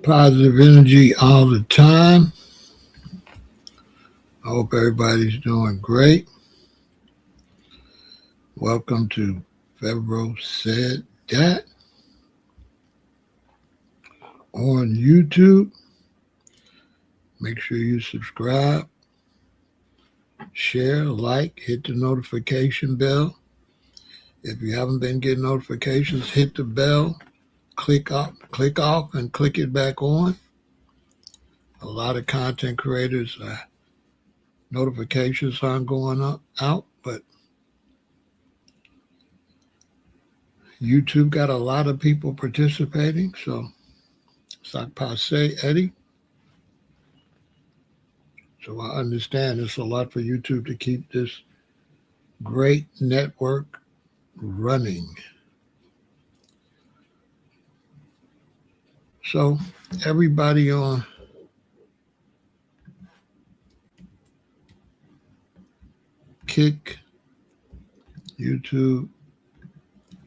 Positive energy all the time. I hope everybody's doing great. Welcome to Febro Said That on YouTube. Make sure you subscribe, share, like, hit the notification bell. If you haven't been getting notifications, hit the bell, click off, and click it back on. A lot of content creators, notifications aren't going out, but YouTube got a lot of people participating, so Sak Passe Eddie. So I understand it's a lot for YouTube to keep this great network running. So everybody on Kick, YouTube,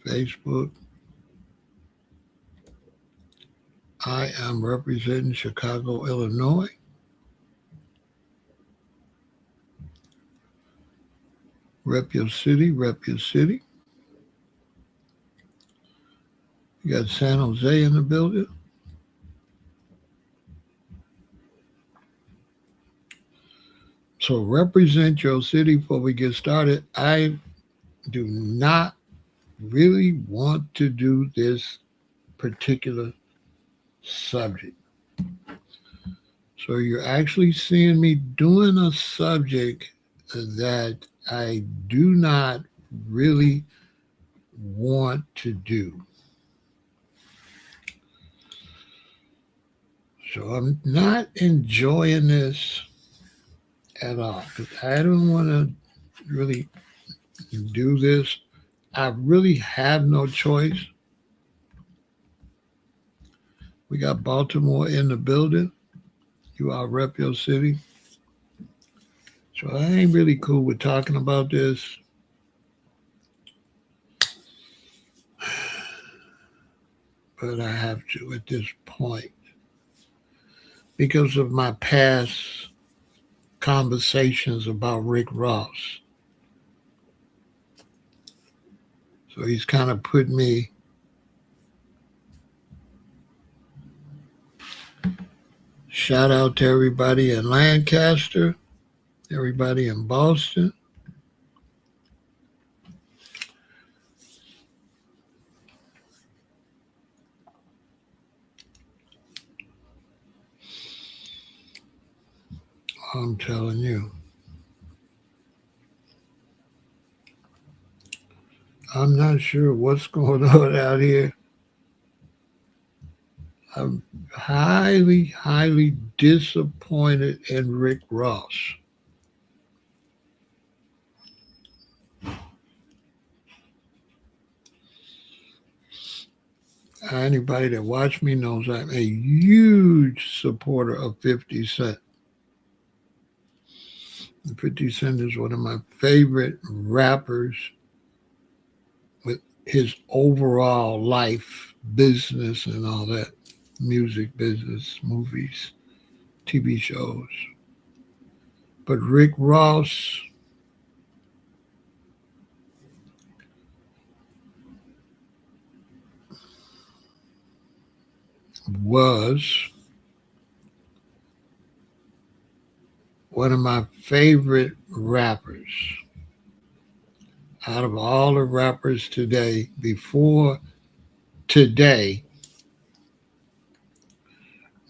Facebook, I am representing Chicago, Illinois. Rep your city, rep your city. You got San Jose in the building. So represent your city before we get started. I do not really want to do this particular subject. So you're actually seeing me doing a subject that I do not really want to do. So I'm not enjoying this at all because I don't want to really do this. I really have no choice. We got Baltimore in the building. You all rep your city. So I ain't really cool with talking about this. But I have to at this point because of my past conversations about Rick Ross. So he's kind of put me shout out to everybody in Lancaster, everybody in Boston. I'm telling you. I'm not sure what's going on out here. I'm highly, highly disappointed in Rick Ross. Anybody that watched me knows I'm a huge supporter of 50 Cent. 50 Cent is one of my favorite rappers with his overall life, business, and all that. Music business, movies, TV shows. But Rick Ross was one of my favorite rappers. Out of all the rappers today, before today,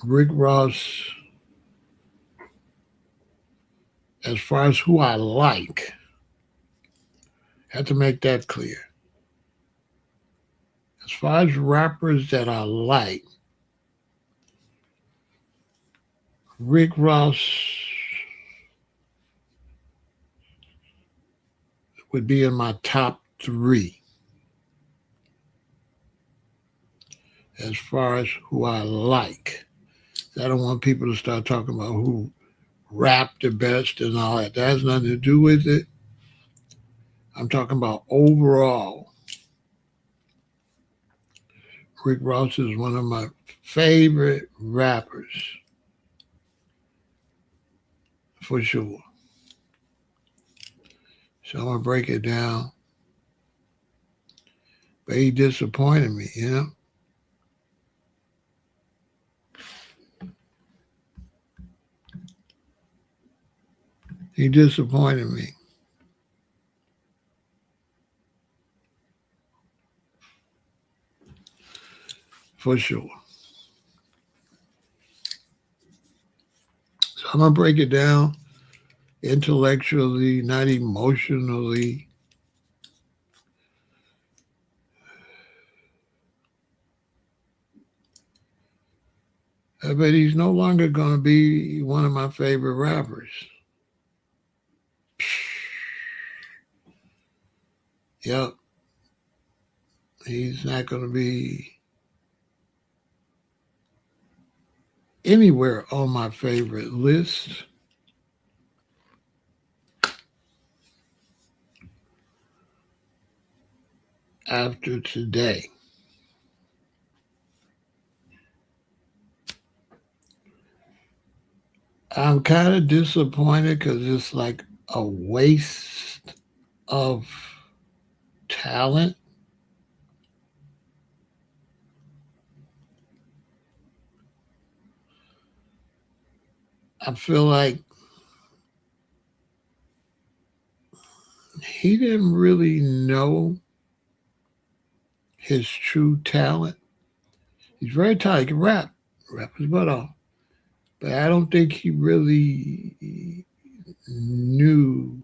Rick Ross, as far as who I like, have to make that clear. As far as rappers that I like, Rick Ross would be in my top 3 as far as who I like. I don't want people to start talking about who rap the best and all that. That has nothing to do with it. I'm talking about overall. Rick Ross is one of my favorite rappers for sure. So I'm gonna break it down. But he disappointed me, you know. He disappointed me. For sure. So I'm gonna break it down intellectually, not emotionally. But he's no longer gonna be one of my favorite rappers. Yep. He's not gonna be anywhere on my favorite list. After today. I'm kind of disappointed because it's like a waste of talent. I feel like he didn't really know his true talent. He's very talented. He can rap his butt off. But I don't think he really knew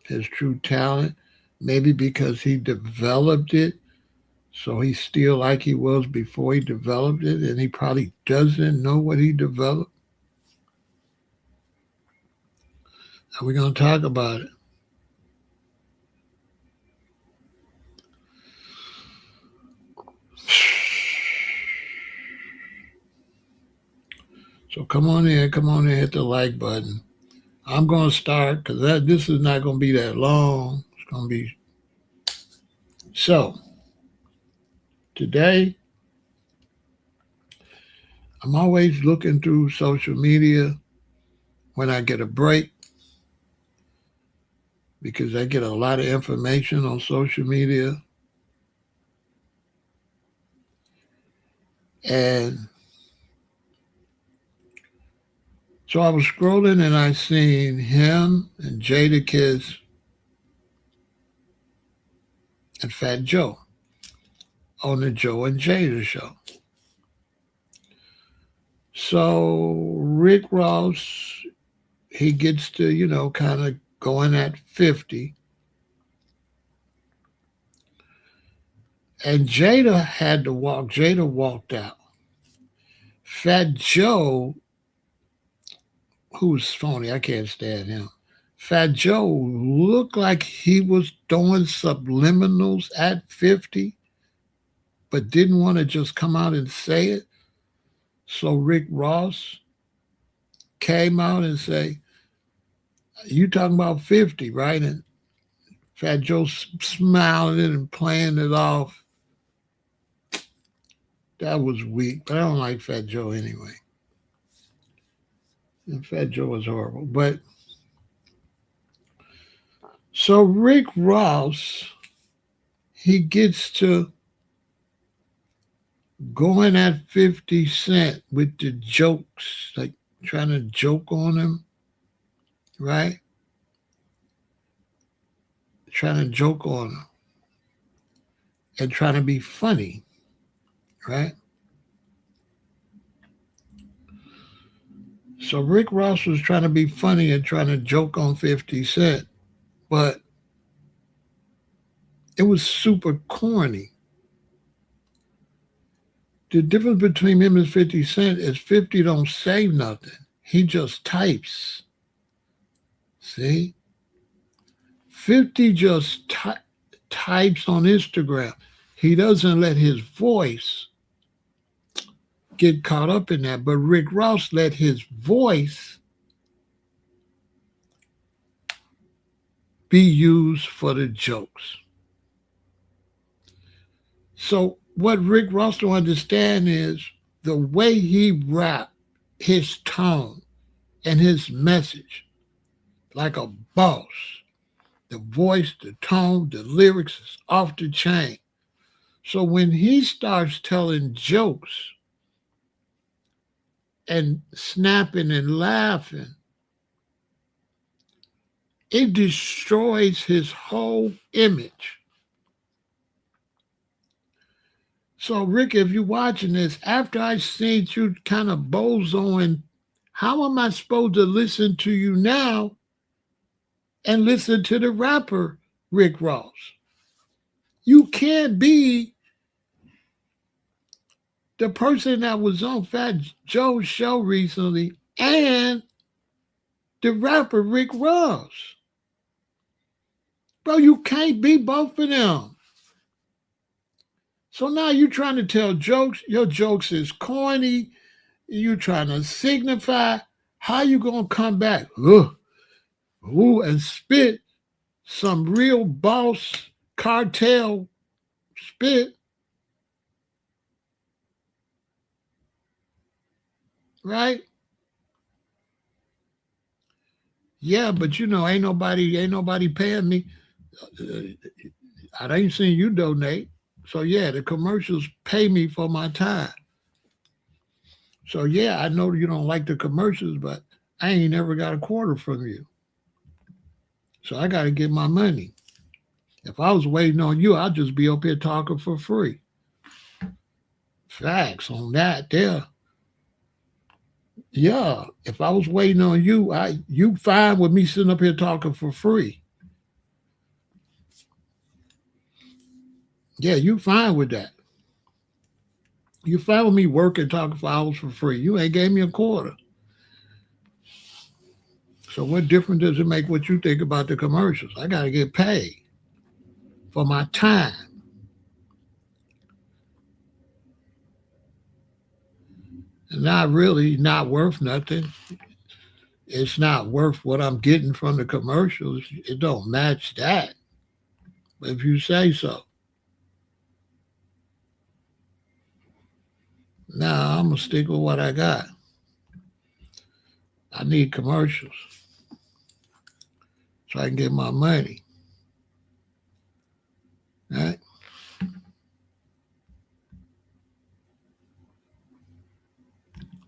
his true talent. Maybe because he developed it, so he's still like he was before he developed it, and he probably doesn't know what he developed. And we're going to talk about it. So come on in, hit the like button. I'm going to start because this is not going to be that long. It's going to be so. Today, I'm always looking through social media when I get a break because I get a lot of information on social media. And so I was scrolling and I seen him and Jadakiss and Fat Joe on the Joe and Jada show. So Rick Ross, he gets to, kind of going at 50. And Jada walked out. Fat Joe, who's phony, I can't stand him. Fat Joe looked like he was throwing subliminals at 50, but didn't want to just come out and say it. So Rick Ross came out and say, "You talking about 50, right?" And Fat Joe smiling and playing it off. That was weak, but I don't like Fat Joe anyway. And Fat Joe was horrible. But so Rick Ross, he gets to going at 50 Cent with the jokes, like trying to joke on him, right? Trying to joke on him and trying to be funny, right? So Rick Ross was trying to be funny and trying to joke on 50 Cent, but it was super corny. The difference between him and 50 Cent is 50 don't say nothing. He just types. See? 50 just types on Instagram. He doesn't let his voice get caught up in that. But Rick Ross let his voice be used for the jokes. So what Rick Ross don't understand is the way he rap, his tone and his message, like a boss. The voice, the tone, the lyrics is off the chain. So when he starts telling jokes and snapping and laughing, it destroys his whole image. So, Rick, if you're watching this, after I seen you kind of bozoing, how am I supposed to listen to you now and listen to the rapper Rick Ross? You can't be the person that was on Fat Joe's show recently and the rapper Rick Ross. Bro, you can't be both of them. So now you're trying to tell jokes. Your jokes is corny. You're trying to signify how you going to come back and spit some real boss cartel spit, right? Yeah, but ain't nobody paying me. I ain't seen you donate. So yeah, the commercials pay me for my time. So yeah, I know you don't like the commercials, but I ain't never got a quarter from you. So I got to get my money. If I was waiting on you, I'd just be up here talking for free. Facts on that there. Yeah, if I was waiting on you, you fine with me sitting up here talking for free. Yeah, you fine with that. You fine with me working talking for hours for free. You ain't gave me a quarter. So what difference does it make what you think about the commercials? I got to get paid for my time. Not really, not worth nothing. It's not worth what I'm getting from the commercials. It don't match that. If you say so. Nah, I'm gonna stick with what I got. I need commercials so I can get my money. Right?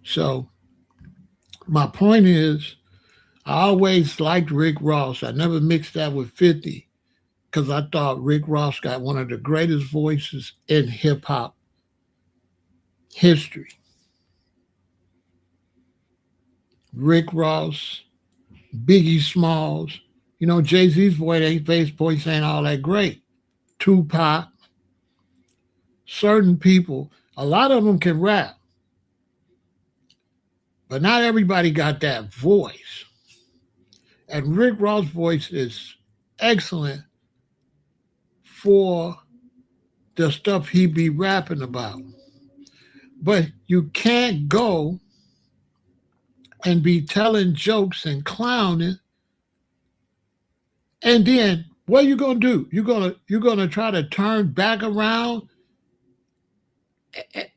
So my point is, I always liked Rick Ross. I never mixed that with 50 because I thought Rick Ross got one of the greatest voices in hip hop history. Rick Ross, Biggie Smalls. Jay-Z's voice ain't all that great. Tupac, certain people, a lot of them can rap, but not everybody got that voice. And Rick Ross' voice is excellent for the stuff he be rapping about. But you can't go and be telling jokes and clowning, and then what are you gonna do? You're gonna try to turn back around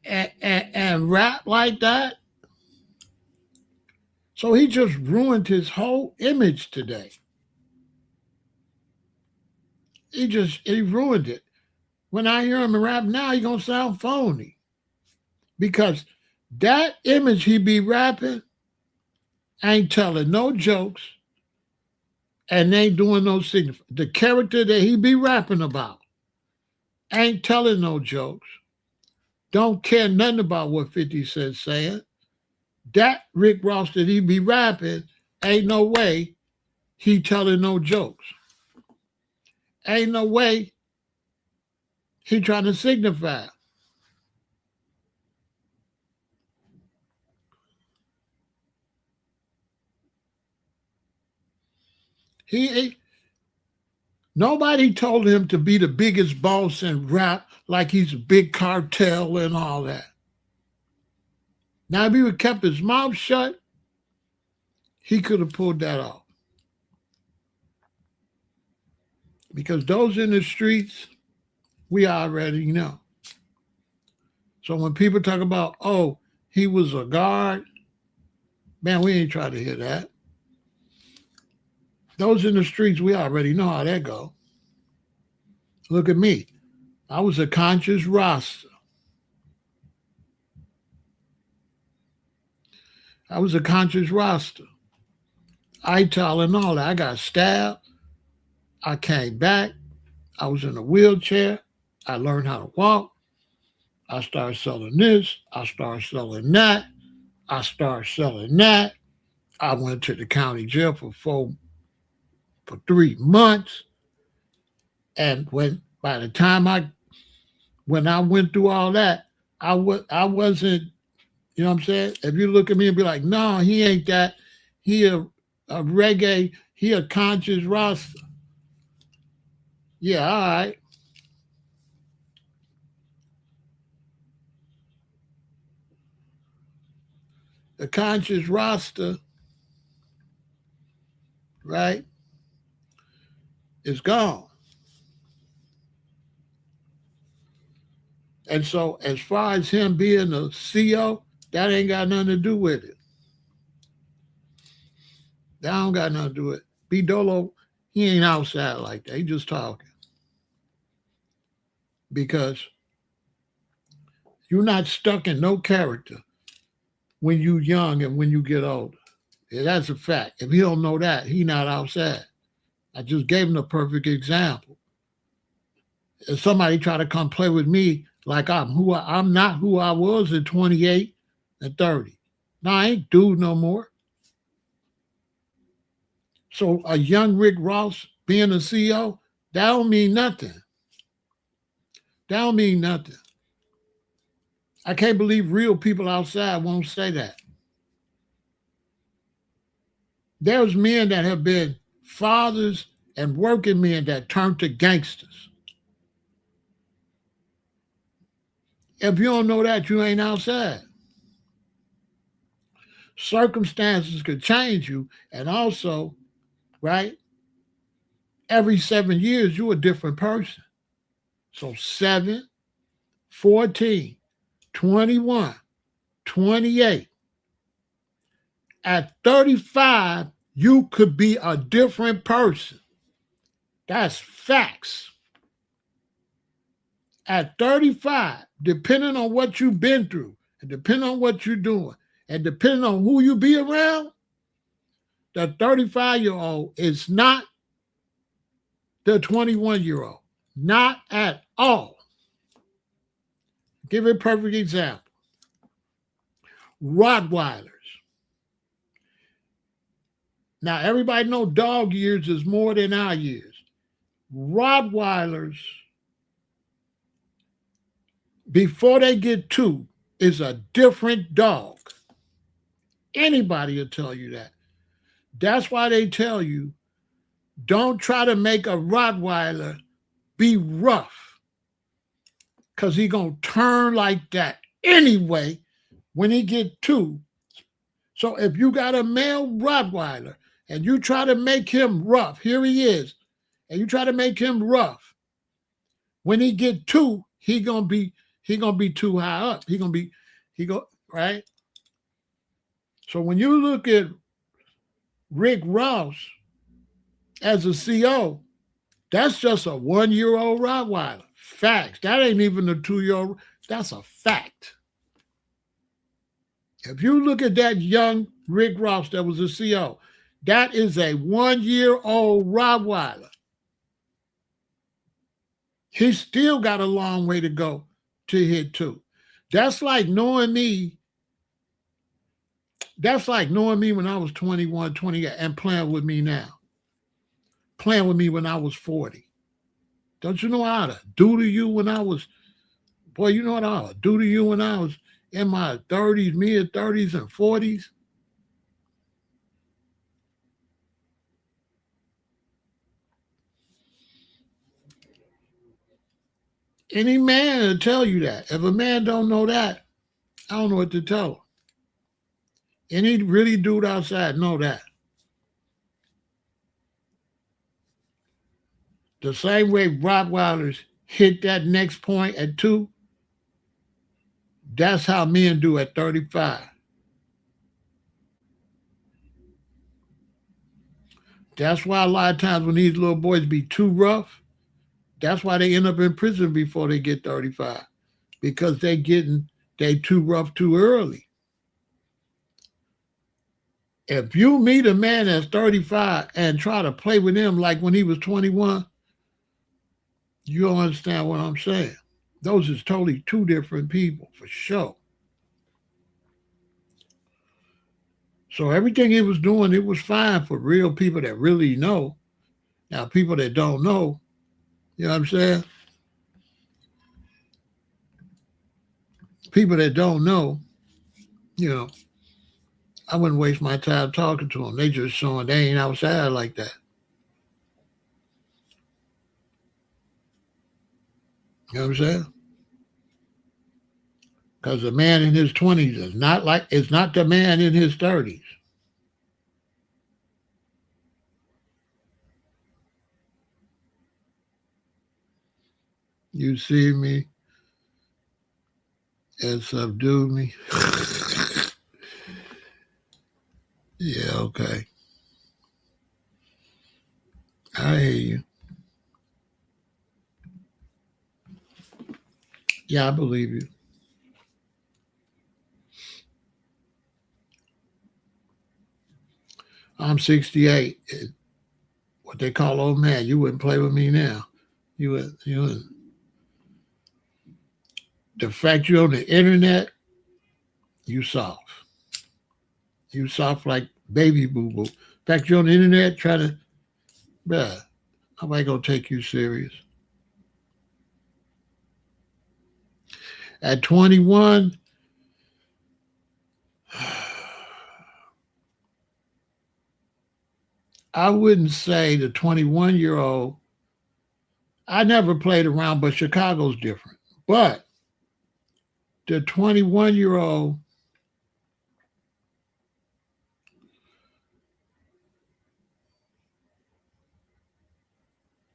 and rap like that? So he just ruined his whole image today. He ruined it. When I hear him rap now, he gonna sound phony. Because that image he be rapping ain't telling no jokes and ain't doing no signifying. The character that he be rapping about ain't telling no jokes. Don't care nothing about what 50 Cent saying. That Rick Ross that he be rapping, ain't no way he telling no jokes. Ain't no way he trying to signify. Nobody told him to be the biggest boss and rap like he's a big cartel and all that. Now, if he would kept his mouth shut, he could have pulled that off. Because those in the streets, we already know. So when people talk about, oh, he was a guard, man, we ain't trying to hear that. Those in the streets, we already know how that go. Look at me. I was a conscious roster. I was a conscious roster. ITAL and all that. I got stabbed. I came back. I was in a wheelchair. I learned how to walk. I started selling this. I started selling that. I started selling that. I went to the county jail for 3 months. And by the time when I went through all that, I wasn't, you know what I'm saying? If you look at me and be like, no, he ain't that. He a reggae, he a conscious roster. Yeah, all right. The conscious roster, right, is gone. And so as far as him being a CO, that ain't got nothing to do with it. That don't got nothing to do with it. B Dolo, he ain't outside like that. He just talking. Because you're not stuck in no character when you young and when you get older. Yeah, that's a fact. If he don't know that, he not outside. I just gave him the perfect example. If somebody try to come play with me like I'm not who I was at 28 and 30. No, I ain't dude no more. So a young Rick Ross being a CEO, that don't mean nothing. That don't mean nothing. I can't believe real people outside won't say that. There's men that have been fathers and working men that turned to gangsters. If you don't know that, you ain't outside. Circumstances could change you, and also, right, every 7 years, you're a different person. So 7, 14, 21, 28. At 35, you could be a different person. That's facts. At 35, depending on what you've been through, and depending on what you're doing, and depending on who you be around, the 35-year-old is not the 21-year-old. Not at all. Give a perfect example. Rottweilers. Now, everybody know dog years is more than our years. Rottweilers, before they get 2, is a different dog. Anybody will tell you that. That's why they tell you, don't try to make a Rottweiler be rough, because he's going to turn like that anyway when he get 2. So if you got a male Rottweiler and you try to make him rough, here he is, and you try to make him rough, when he get 2, he gonna be too high up. Right. So when you look at Rick Ross as a CO, that's just a 1-year-old Rottweiler. Facts. That ain't even a 2-year-old. That's a fact. If you look at that young Rick Ross that was a CO, that is a 1-year-old Rottweiler. He still got a long way to go to hit 2. That's like knowing me. That's like knowing me when I was 21, 28, and playing with me now. Playing with me when I was 40. Don't you know how to do to you when I was, boy, you know what I would do to you when I was in my 30s, mid-30s, and 40s? Any man will tell you that. If a man don't know that, I don't know what to tell him. Any really dude outside know that. The same way Rottweilers hit that next point at 2, That's how men do at 35. That's why a lot of times when these little boys be too rough, that's why they end up in prison before they get 35. Because they too rough too early. If you meet a man that's 35 and try to play with him like when he was 21, you don't understand what I'm saying. Those is totally two different people for sure. So everything he was doing, it was fine for real people that really know. Now, people that don't know, you know what I'm saying? People that don't know, you know, I wouldn't waste my time talking to them. They just showing they ain't outside like that. You know what I'm saying? Because the man in his 20s is not like, it's not the man in his 30s. You see me and subdue me. Yeah, okay. I hear you. Yeah, I believe you. I'm 68. What they call old man. You wouldn't play with me now. You would. The fact you're on the internet, you soft. You soft like baby boo boo. The fact you're on the internet trying to, bruh, nobody gonna take you serious. At 21, I wouldn't say the 21-year-old. I never played around, but Chicago's different. But the 21-year-old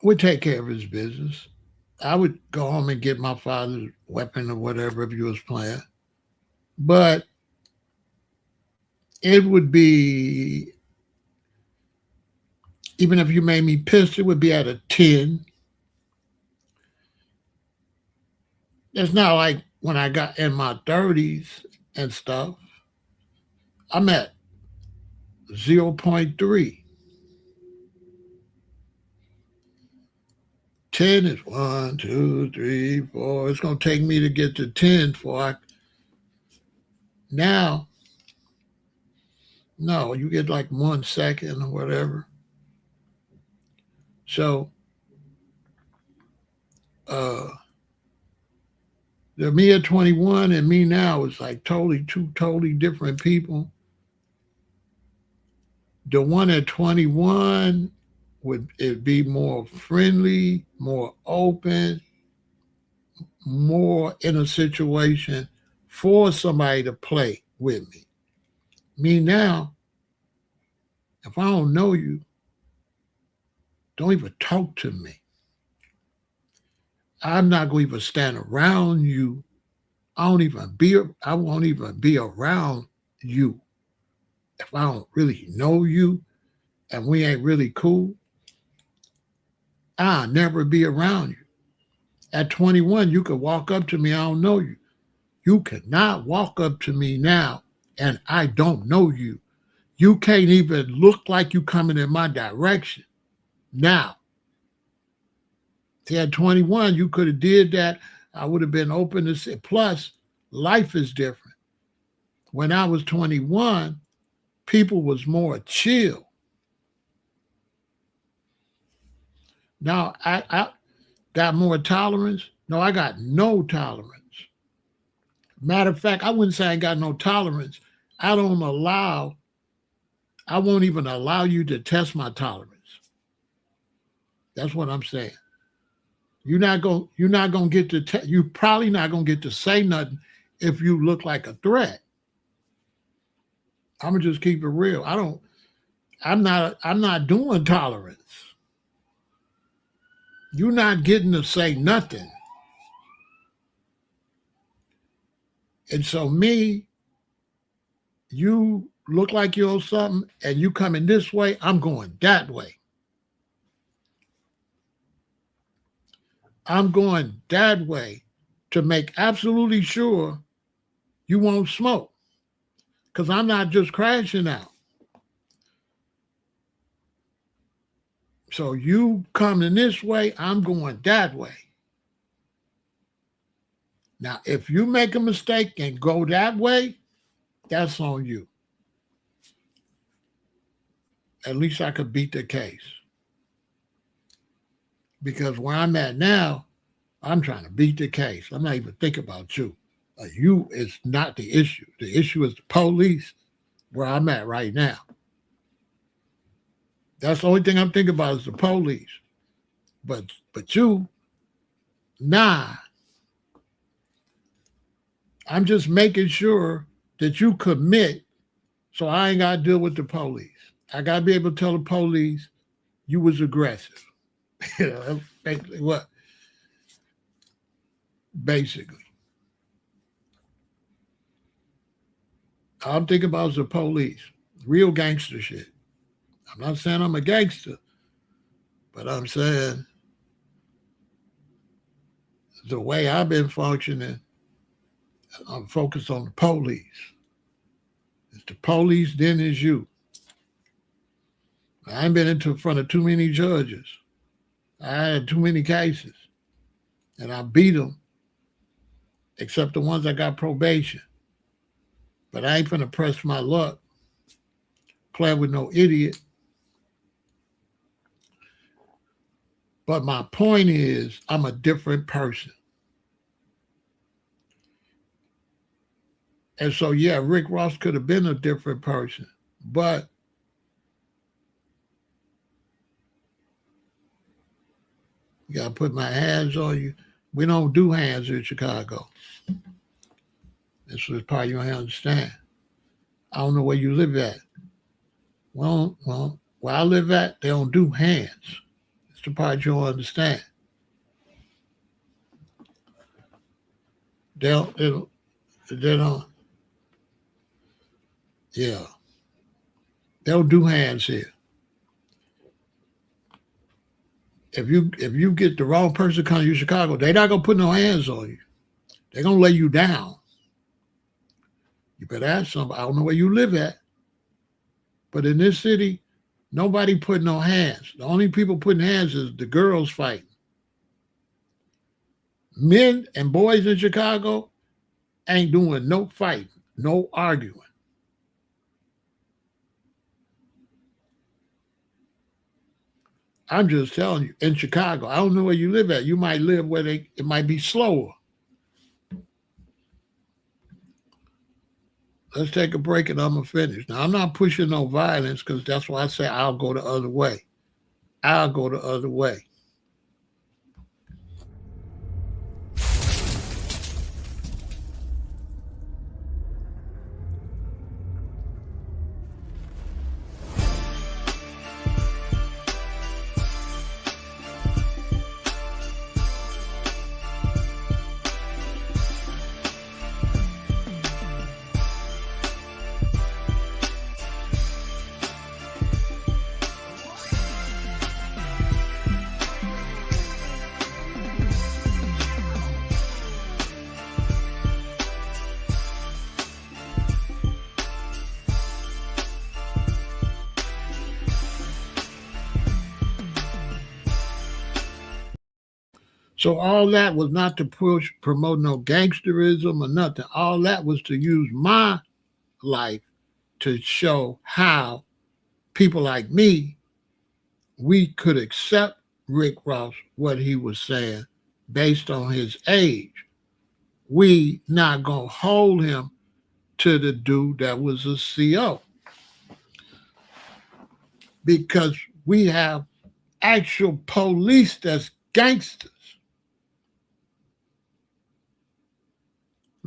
would take care of his business. I would go home and get my father's weapon or whatever if he was playing. But it would be, even if you made me pissed, it would be at a 10. It's not like when I got in my 30s and stuff, I'm at zero point 0.3. 10 is 1, 2, 3, 4. It's going to take me to get to 10 before I. Now, no, you get like 1 second or whatever. So, uh, the me at 21 and me now is like two totally different people. The one at 21 would it be more friendly, more open, more in a situation for somebody to play with me. Me now, if I don't know you, don't even talk to me. I'm not going to even stand around you. I won't even be around you if I don't really know you and we ain't really cool. I'll never be around you. At 21, you could walk up to me, I don't know you. You cannot walk up to me now and I don't know you. You can't even look like you coming in my direction. Now, see, at 21, you could have did that. I would have been open to say. Plus, life is different. When I was 21, people was more chill. Now, I got more tolerance. No, I got no tolerance. Matter of fact, I wouldn't say I got no tolerance. I don't allow, I won't even allow you to test my tolerance. That's what I'm saying. You're not gonna get to you probably not gonna get to say nothing if you look like a threat. I'm gonna just keep it real. I'm not doing tolerance. You're not getting to say nothing. And so me, you look like you're on something and you coming this way, I'm going that way. I'm going that way to make absolutely sure you won't smoke. Because I'm not just crashing out. So you coming this way, I'm going that way. Now, if you make a mistake and go that way, that's on you. At least I could beat the case. Because where I'm at now, I'm trying to beat the case. I'm not even thinking about you. You is not the issue. The issue is the police where I'm at right now. That's the only thing I'm thinking about is the police. But you, nah. I'm just making sure that you commit so I ain't got to deal with the police. I got to be able to tell the police you was aggressive. That's basically what? Basically. All I'm thinking about is the police. Real gangster shit. I'm not saying I'm a gangster, but I'm saying the way I've been functioning, I'm focused on the police. It's the police, then it's you. I ain't been in front of too many judges. I had too many cases. And I beat them, except the ones that got probation. But I ain't finna press my luck, playing with no idiot. But my point is, I'm a different person. And so, yeah, Rick Ross could have been a different person. But you got to put my hands on you. We don't do hands in Chicago. This is part you don't understand. I don't know where you live at. Well, where I live at, they don't do hands. It's the part you don't understand. They don't. Yeah. They don't do hands here. If you get the wrong person coming to Chicago, they're not gonna put no hands on you. They're gonna lay you down. You better ask somebody. I don't know where you live at, but in this city, nobody put no hands. The only people putting hands is the girls fighting. Men and boys in Chicago ain't doing no fighting, no arguing. I'm just telling you, in Chicago, I don't know where you live at. You might live where it might be slower. Let's take a break and I'm going to finish. Now, I'm not pushing no violence because that's why I say I'll go the other way. I'll go the other way. So all that was not to promote no gangsterism or nothing. All that was to use my life to show how people like me, we could accept Rick Ross, what he was saying, based on his age. We not going to hold him to the dude that was a CO. Because we have actual police that's gangsters.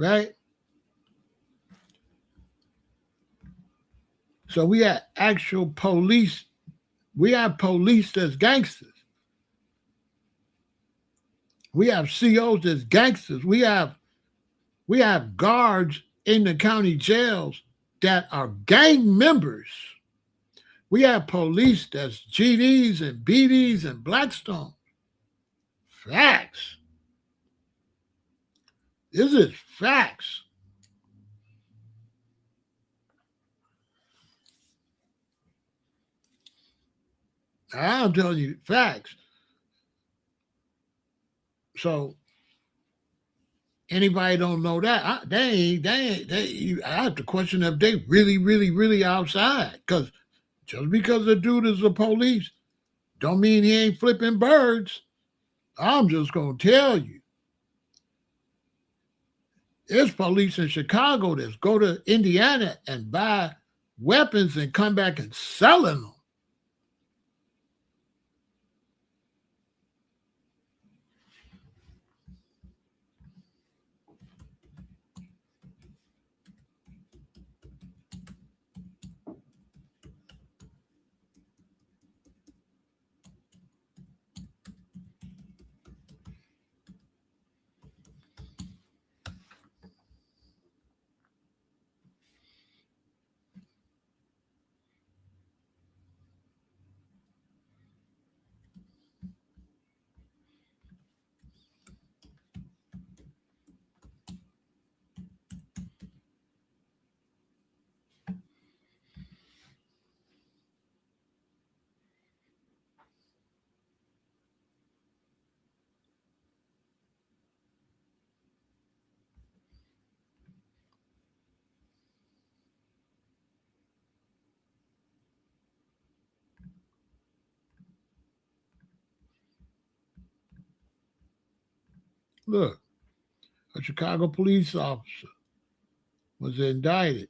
Right? So we have actual police. We have police that's gangsters. We have COs that's gangsters. We have We have guards in the county jails that are gang members. We have police that's GDs and BDs and Blackstone. Facts. This is facts. I'm telling you facts. So anybody don't know that, I have to question if they really outside. Because just because the dude is the police, don't mean he ain't flipping birds. I'm just gonna tell you, there's police in Chicago that go to Indiana and buy weapons and come back and selling them. Look, a Chicago police officer was indicted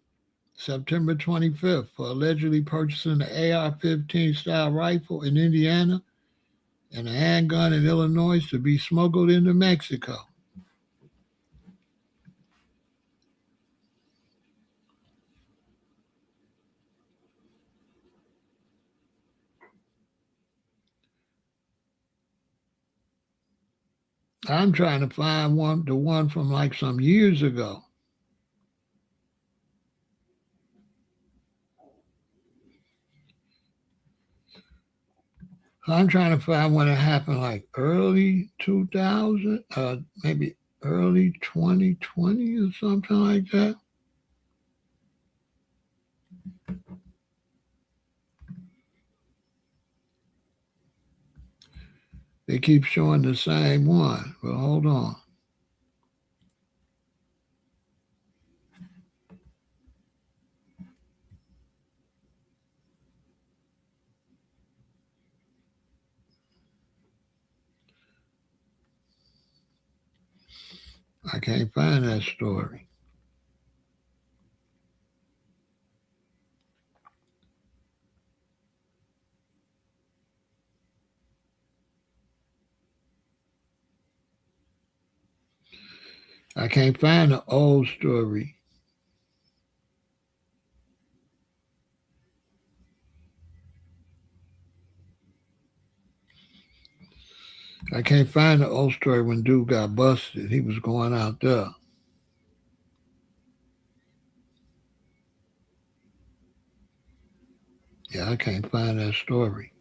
September 25th for allegedly purchasing an AR-15 style rifle in Indiana and a handgun in Illinois to be smuggled into Mexico. I'm trying to find the one from like some years ago. I'm trying to find one that happened like early 2000, maybe early 2020 or something like that. They keep showing the same one. Well, hold on. I can't find that story. I can't find the old story. I can't find the old story when dude got busted. He was going out there. Yeah, I can't find that story.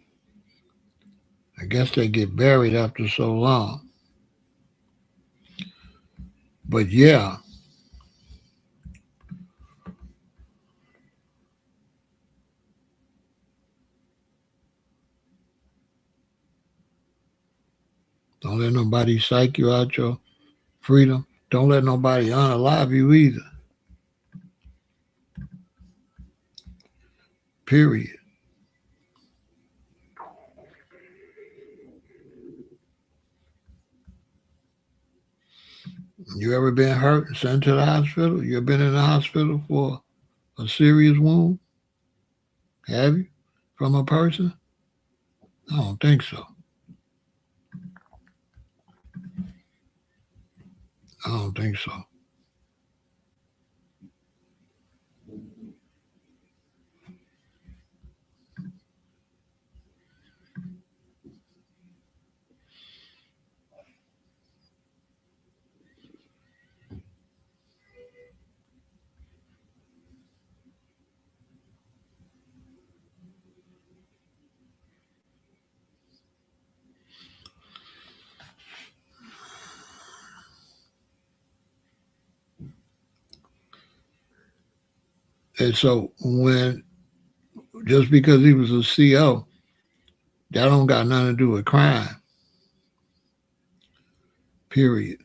I guess they get buried after so long. But yeah, don't let nobody psych you out your freedom. Don't let nobody unalive you either. Period. You ever been hurt and sent to the hospital? You ever been in the hospital for a serious wound? Have you? From a person? I don't think so. I don't think so. And so when just because he was a CO, that don't got nothing to do with crime. Period.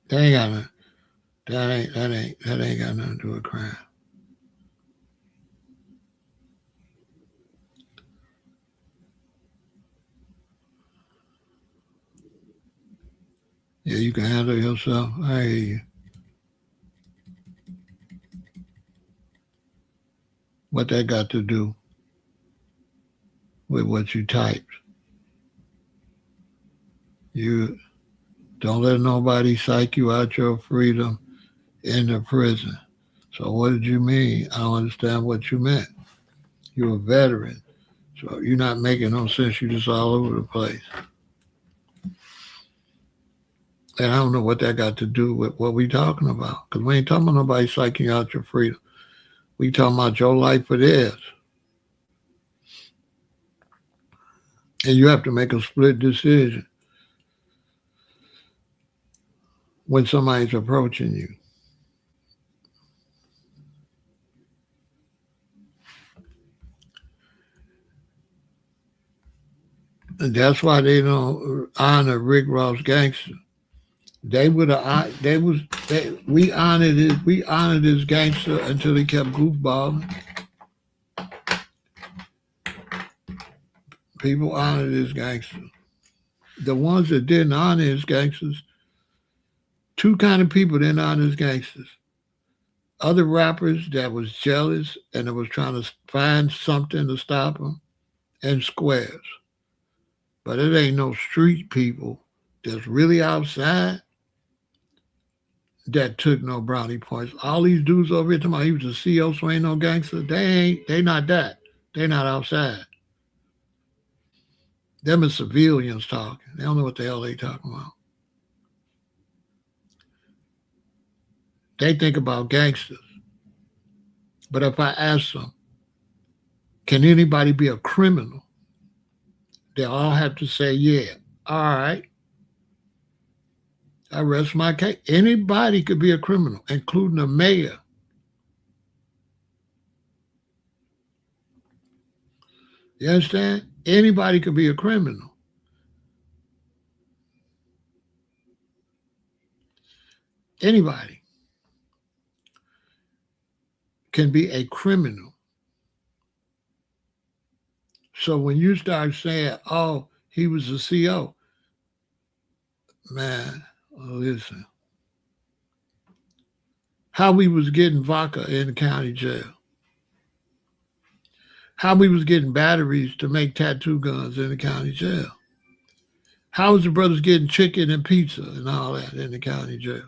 That ain't got nothing. That ain't got nothing to do with crime. Yeah, you can handle yourself. I hear you. What that got to do with what you typed? You don't let nobody psych you out your freedom in the prison. So what did you mean? I don't understand what you meant. You're a veteran. So you're not making no sense. You're just all over the place. And I don't know what that got to do with what we talking about. Because we ain't talking about nobody psyching out your freedom. We talking about your life or theirs. And you have to make a split decision when somebody's approaching you. And that's why they don't honor Rick Ross gangster. They would have. We honored it. We honored this gangster until he kept goofballing. People honored this gangster. The ones that didn't honor his gangsters, two kind of people didn't honor his gangsters. Other rappers that was jealous and that was trying to find something to stop them, and squares. But it ain't no street people that's really outside that took no brownie points. All these dudes over here talking about he was a CO, so ain't no gangster. They not that. They not outside. Them is civilians talking. They don't know what the hell they talking about. They think about gangsters. But if I ask them, can anybody be a criminal? They all have to say, yeah. All right. I rest my case. Anybody could be a criminal, including a mayor. You understand? Anybody could be a criminal. Anybody can be a criminal. So when you start saying, oh, he was a CO, man, listen. How we was getting vodka in the county jail. How we was getting batteries to make tattoo guns in the county jail. How was the brothers getting chicken and pizza and all that in the county jail?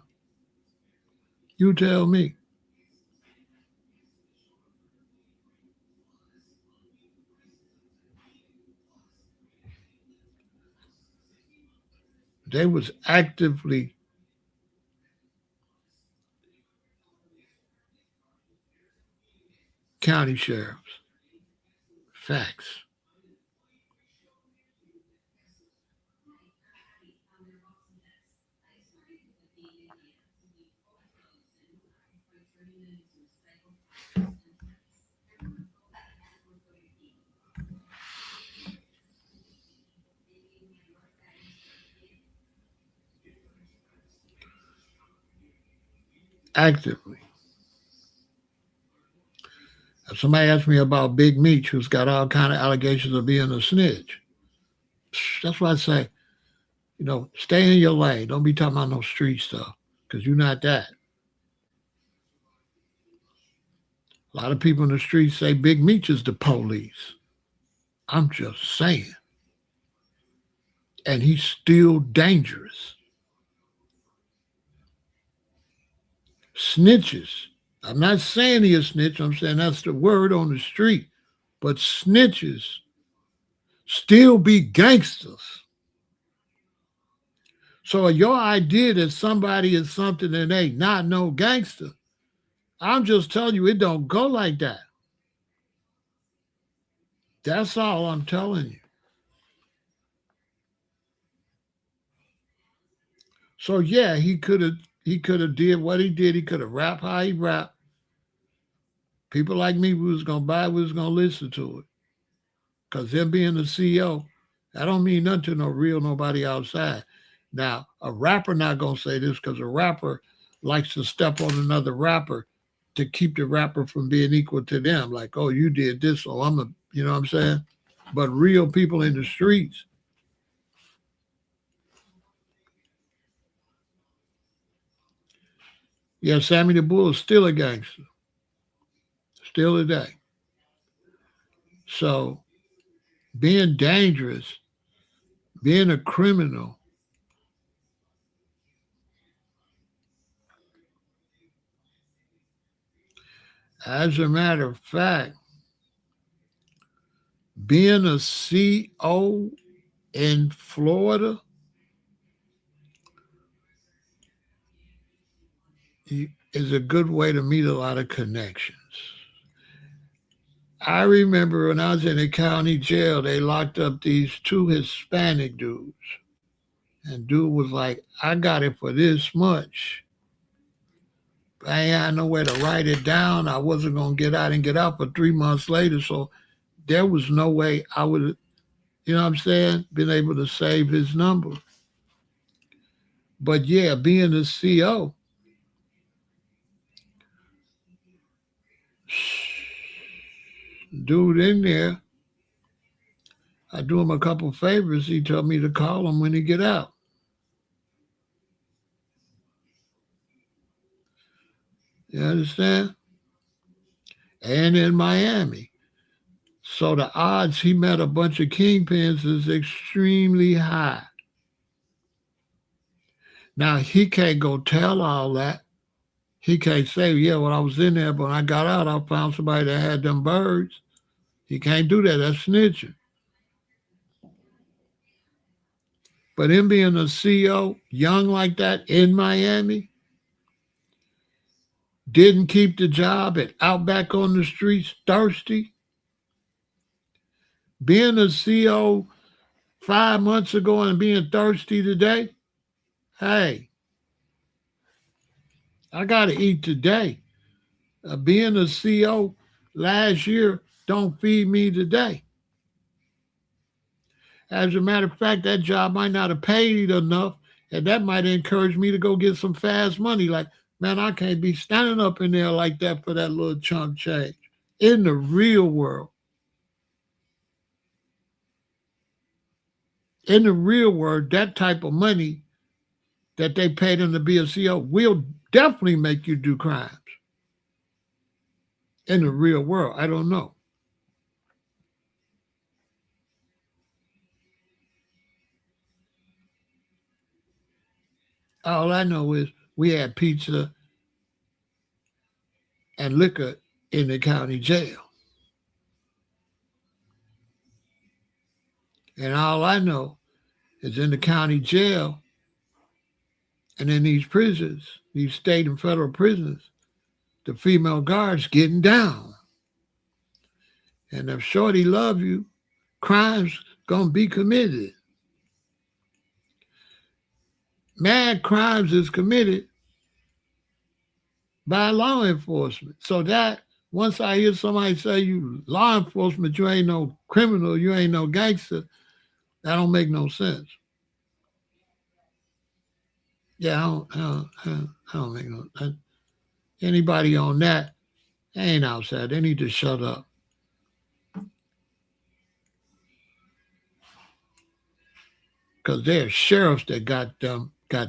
You tell me. They was actively county sheriffs. Facts. Actively. If somebody asked me about Big Meech, who's got all kind of allegations of being a snitch, that's why I say, stay in your lane. Don't be talking about no street stuff because you're not that. A lot of people in the streets say Big Meech is the police. I'm just saying. And he's still dangerous. Snitches. I'm not saying he a snitch. I'm saying that's the word on the street. But snitches still be gangsters. So your idea that somebody is something that ain't not no gangster, I'm just telling you, it don't go like that. That's all I'm telling you. So yeah, he could have did what he did. He could have rapped how he rapped. People like me, we was going to buy it, we was going to listen to it. Because him being the CEO, that don't mean nothing to no real nobody outside. Now, a rapper not going to say this because a rapper likes to step on another rapper to keep the rapper from being equal to them. Like, oh, you did this, so I'm a, you know what I'm saying? But real people in the streets, yeah, Sammy the Bull is still a gangster, still today. So being dangerous, being a criminal, as a matter of fact, being a CO in Florida is a good way to meet a lot of connections. I remember when I was in the county jail, they locked up these two Hispanic dudes. And dude was like, I got it for this much. I ain't had nowhere to write it down. I wasn't going to get out and get out for 3 months later. So there was no way I would, you know what I'm saying, been able to save his number. But yeah, being a CO, dude in there, I do him a couple favors. He told me to call him when he get out. You understand? And in Miami. So the odds he met a bunch of kingpins is extremely high. Now, he can't go tell all that. He can't say, yeah, when I was in there, but when I got out, I found somebody that had them birds. He can't do that. That's snitching. But him being a CEO, young like that in Miami, didn't keep the job and out back on the streets thirsty. Being a CEO 5 months ago and being thirsty today, hey, I got to eat today. Being a CEO last year don't feed me today. As a matter of fact, that job might not have paid enough, and that might encourage me to go get some fast money. Like, man, I can't be standing up in there like that for that little chunk change. In the real world, that type of money that they paid him to be a CEO will definitely make you do crimes. In the real world, I don't know. All I know is we had pizza and liquor in the county jail. And all I know is in the county jail and in these prisons, these state and federal prisons, the female guards getting down. And if shorty love you, crimes gonna be committed. Mad crimes is committed by law enforcement. So that once I hear somebody say you law enforcement, you ain't no criminal, you ain't no gangster, that don't make no sense. Yeah, I don't make no sense. Anybody on that ain't outside. They need to shut up. Because there's sheriffs that got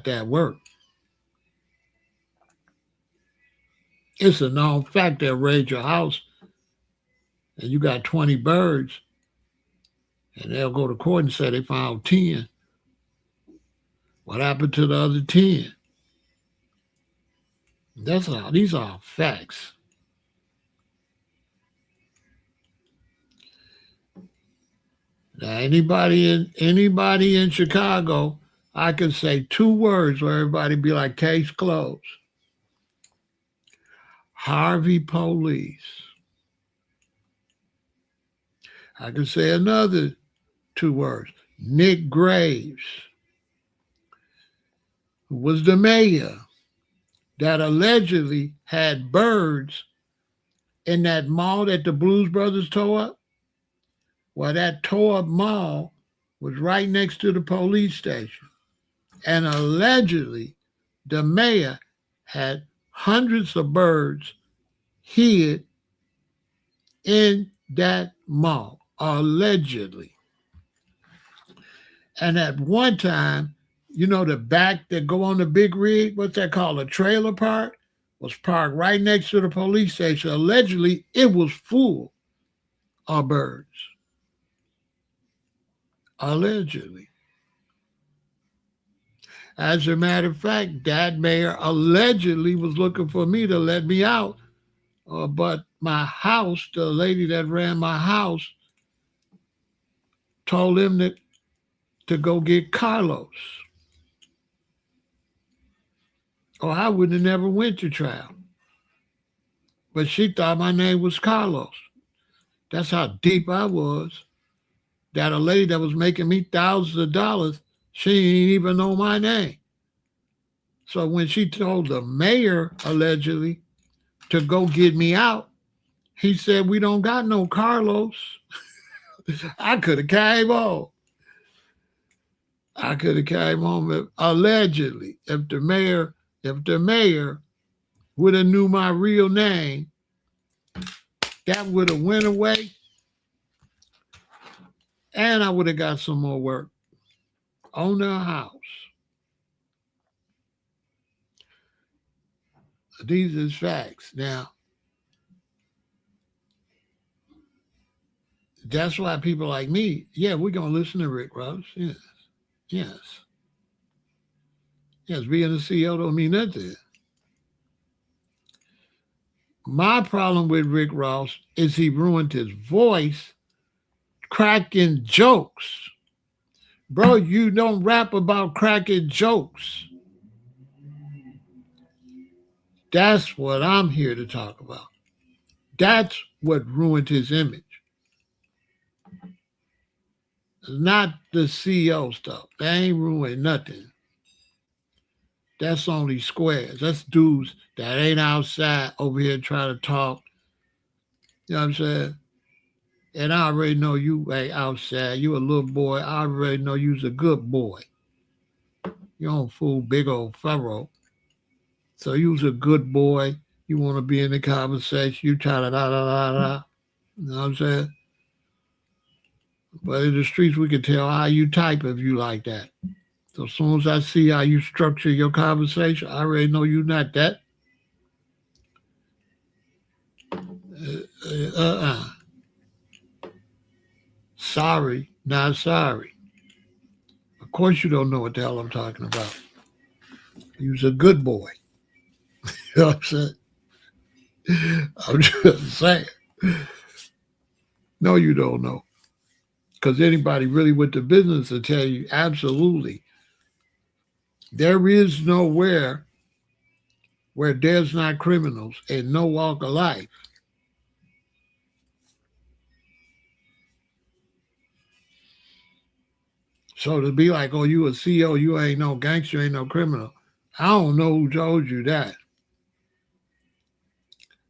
that work. It's a known fact that raid your house and you got 20 birds and they'll go to court and say they found 10. What happened to the other 10? That's all. These are facts. Now, anybody in Chicago, I can say 2 words where everybody be like, case closed. Harvey Police. I can say another 2 words. Nick Graves, who was the mayor that allegedly had birds in that mall that the Blues Brothers tore up? Well, that tore up mall was right next to the police station. And allegedly, the mayor had hundreds of birds hid in that mall, allegedly. And at one time, you know, the back that go on the big rig, what's that called? A trailer park, was parked right next to the police station. Allegedly, it was full of birds. Allegedly. As a matter of fact, that mayor allegedly was looking for me to let me out. But my house, the lady that ran my house, told him that to go get Carlos. Or I would have never went to trial. But she thought my name was Carlos. That's how deep I was. That a lady that was making me thousands of dollars, she didn't even know my name. So when she told the mayor, allegedly, to go get me out, he said, we don't got no Carlos. I could have came on. But allegedly, if the mayor would have knew my real name, that would have went away, and I would have got some more work on the house. These is facts. Now, that's why people like me, yeah, we're going to listen to Rick Ross. Yes. Being a CEO don't mean nothing. My problem with Rick Ross is he ruined his voice cracking jokes. Bro, you don't rap about cracking jokes. That's what I'm here to talk about. That's what ruined his image. Not the CEO stuff. That ain't ruined nothing. That's only squares. That's dudes that ain't outside over here trying to talk. You know what I'm saying? And I already know you ain't outside. You a little boy. I already know you's a good boy. You don't fool big old Pharaoh. So you's a good boy. You want to be in the conversation. You try to da. You know what I'm saying? But in the streets, we can tell how you type if you like that. So as soon as I see how you structure your conversation, I already know you're not that. Sorry, not sorry. Of course you don't know what the hell I'm talking about. You's a good boy. You know what I'm saying? I'm just saying. No, you don't know. Because anybody really with the business will tell you, absolutely. There is nowhere where there's not criminals in no walk of life. So to be like, oh, you a CEO, you ain't no gangster, ain't no criminal. I don't know who told you that.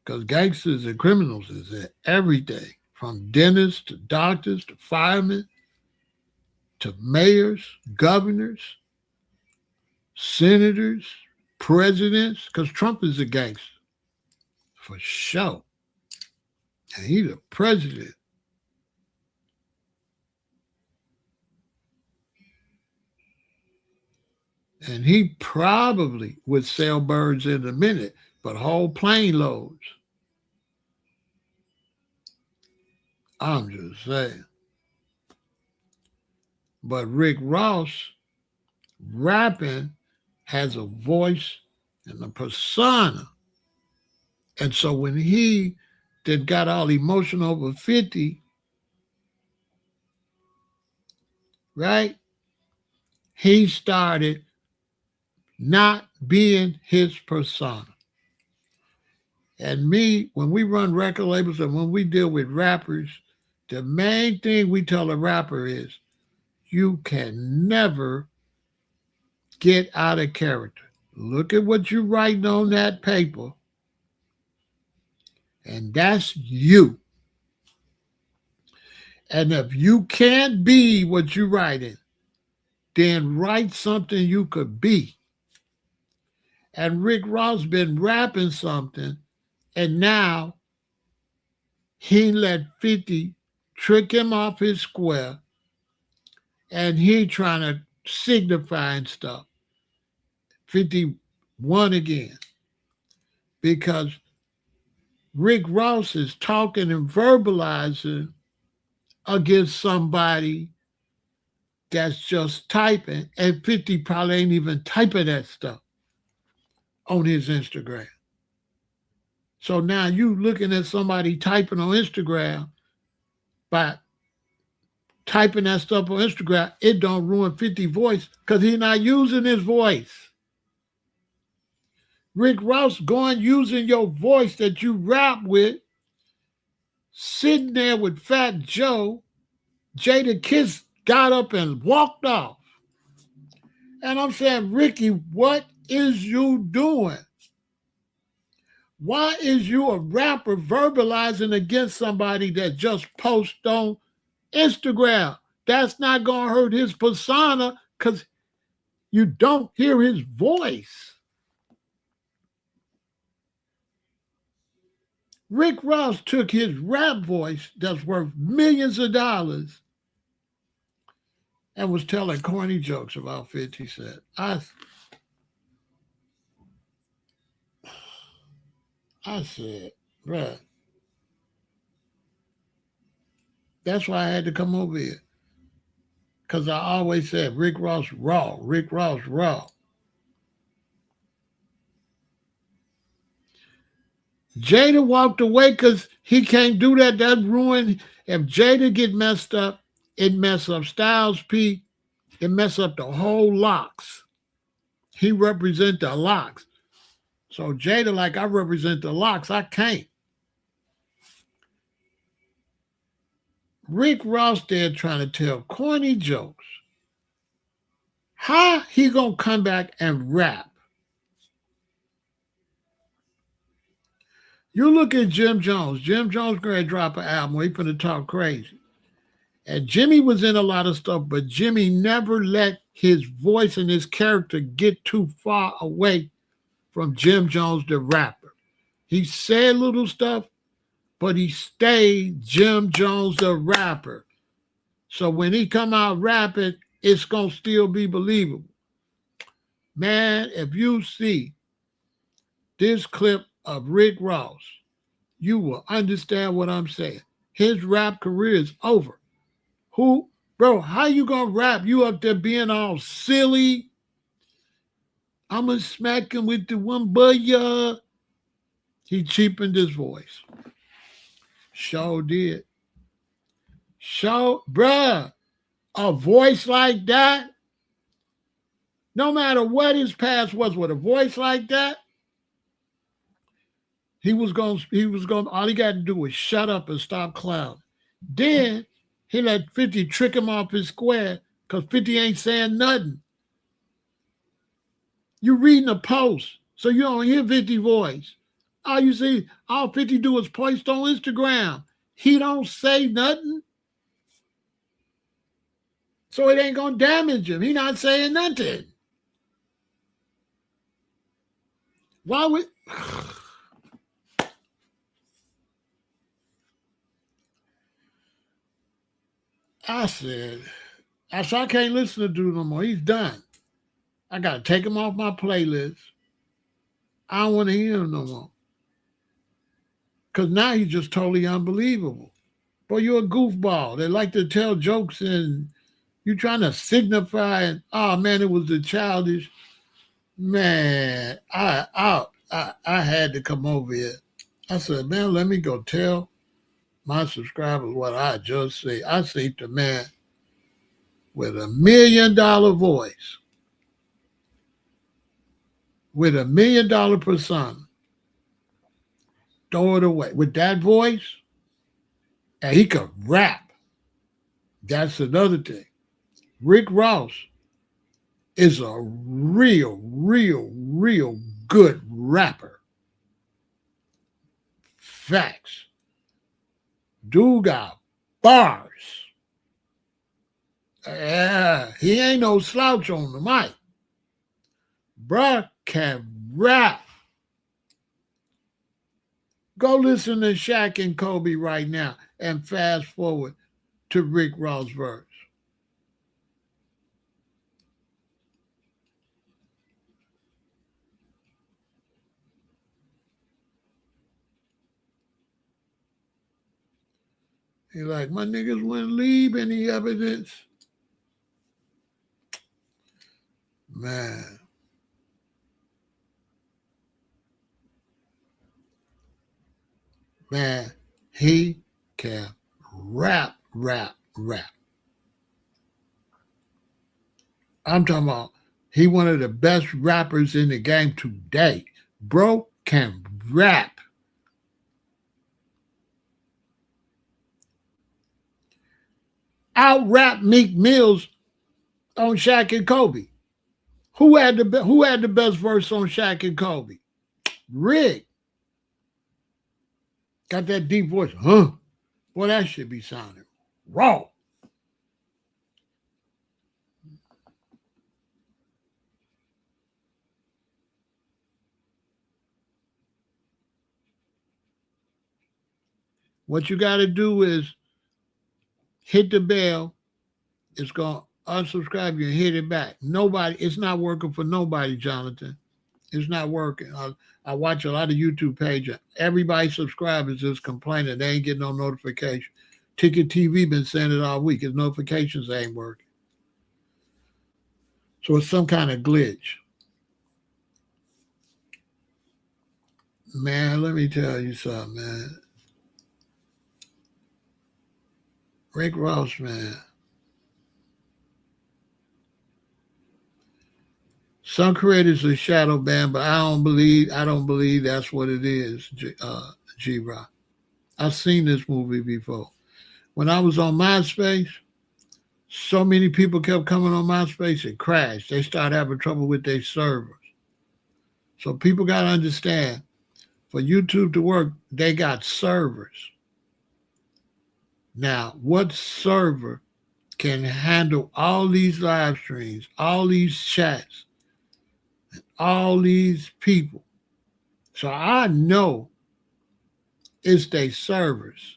Because gangsters and criminals is in everything, from dentists to doctors to firemen to mayors, governors, senators, presidents, because Trump is a gangster, for sure. And he's a president. And he probably would sell birds in a minute, but whole plane loads. I'm just saying. But Rick Ross rapping has a voice and a persona. And so when he then got all emotional over 50, right? He started not being his persona. And me, when we run record labels and when we deal with rappers, the main thing we tell a rapper is you can never get out of character. Look at what you're writing on that paper And that's you. And if you can't be what you're writing, then write something you could be. And Rick Ross been rapping something, and now he let 50 trick him off his square, and he trying to signify and stuff. 50 won again because Rick Ross is talking and verbalizing against somebody that's just typing, and 50 probably ain't even typing that stuff on his Instagram. So now you looking at somebody typing on Instagram, by typing that stuff on Instagram, it don't ruin 50 voice because he's not using his voice. Rick Ross going using your voice that you rap with, sitting there with Fat Joe. Jadakiss got up and walked off. And I'm saying, Ricky, what is you doing? Why is you a rapper verbalizing against somebody that just posts on Instagram? That's not going to hurt his persona because you don't hear his voice. Rick Ross took his rap voice that's worth millions of dollars and was telling corny jokes about 50 Cent. I said, bruh, that's why I had to come over here. Because I always said Rick Ross raw, Rick Ross raw. Jada walked away because he can't do that. That ruined. If Jada get messed up, it mess up Styles P. It mess up the whole locks. He represent the locks. So Jada, like I represent the locks, I can't. Rick Ross there trying to tell corny jokes. How he gonna come back and rap? You look at Jim Jones. Jim Jones going to drop an album. He finna talk crazy. And Jimmy was in a lot of stuff, but Jimmy never let his voice and his character get too far away from Jim Jones, the rapper. He said little stuff, but he stayed Jim Jones, the rapper. So when he come out rapping, it's going to still be believable. Man, if you see this clip of Rick Ross, you will understand what I'm saying. His rap career is over. Who, bro, how you gonna rap? You up there being all silly. I'm gonna smack him with the one bunya. He cheapened his voice. Sure did. Sure, bruh, a voice like that, no matter what his past was with a voice like that, he was going, all he got to do was shut up and stop clowning. Then he let 50 trick him off his square because 50 ain't saying nothing. You reading a post, so you don't hear 50 voice. All you see, all 50 do is post on Instagram. He don't say nothing. So it ain't going to damage him. He not saying nothing. Why would... I said, I can't listen to dude no more. He's done. I got to take him off my playlist. I don't want to hear him no more. Because now he's just totally unbelievable. Boy, you're a goofball. They like to tell jokes and you're trying to signify, and, oh, man, it was the childish. Man, I had to come over here. I said, man, let me go tell my subscribers what I just say. I say the man with $1 million voice, with $1 million persona, throw it away. With that voice, and he could rap. That's another thing. Rick Ross is a real good rapper. Facts. Dude got bars. Yeah, he ain't no slouch on the mic. Bruh can rap. Go listen to Shaq and Kobe right now and fast forward to Rick Ross verse. He like, my niggas wouldn't leave any evidence. Man. Man, he can rap. I'm talking about he one of the best rappers in the game today. Bro can rap. Out rap Meek Mills on Shaq and Kobe. Who had the best verse on Shaq and Kobe? Rick. Got that deep voice. Huh? Boy, that should be sounding raw. What you got to do is hit the bell. It's going to unsubscribe you and hit it back. Nobody, it's not working for nobody, Jonathan. It's not working. I watch a lot of YouTube pages. Everybody subscribers is complaining they ain't getting no notification. Ticket TV been saying it all week. His notifications ain't working. So it's some kind of glitch. Man, let me tell you something, man. Rick Ross, man. Some creators are shadow banned, but I don't believe that's what it is, G-Rock. I've seen this movie before. When I was on MySpace, so many people kept coming on MySpace, it crashed. They started having trouble with their servers. So people got to understand, for YouTube to work, they got servers. Now, what server can handle all these live streams, all these chats, all these people? So I know it's their servers.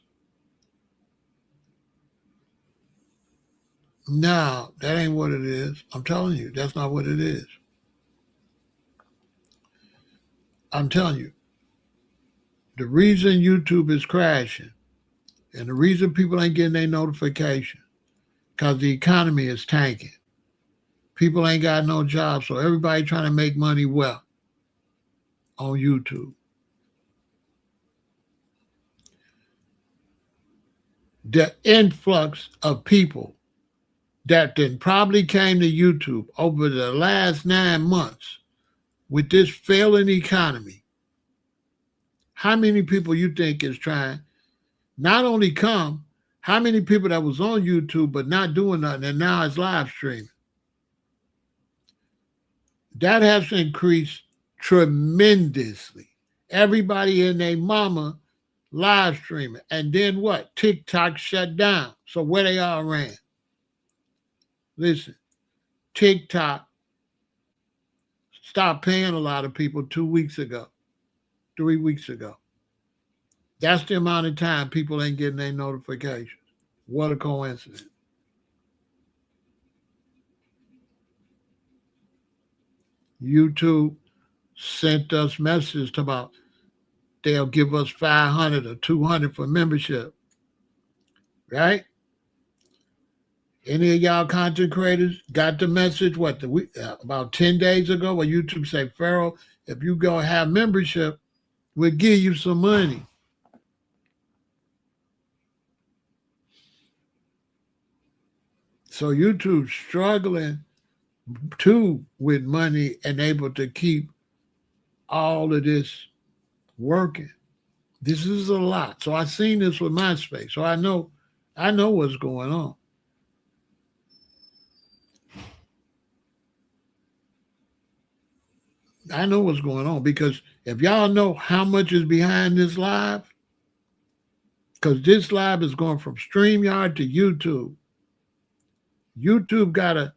No, that ain't what it is. I'm telling you, that's not what it is. I'm telling you, the reason YouTube is crashing and the reason people ain't getting their notification, because the economy is tanking. People ain't got no jobs, so everybody trying to make money well on YouTube. The influx of people that then probably came to YouTube over the last 9 months with this failing economy, how many people you think is trying not only come, how many people that was on YouTube but not doing nothing and now it's live streaming? That has increased tremendously. Everybody and their mama live streaming. And then what? TikTok shut down. So where they all ran? Listen, TikTok stopped paying a lot of people 2 weeks ago, 3 weeks ago. That's the amount of time people ain't getting their notifications. What a coincidence. YouTube sent us messages about they'll give us 500 or 200 for membership, right? Any of y'all content creators got the message, what, the week, about 10 days ago, where YouTube say, Pharaoh, if you go have membership, we'll give you some money. So YouTube's struggling too with money and able to keep all of this working. This is a lot. So I've seen this with MySpace. So I know what's going on. I know what's going on because if y'all know how much is behind this live, because this live is going from StreamYard to YouTube. YouTube got to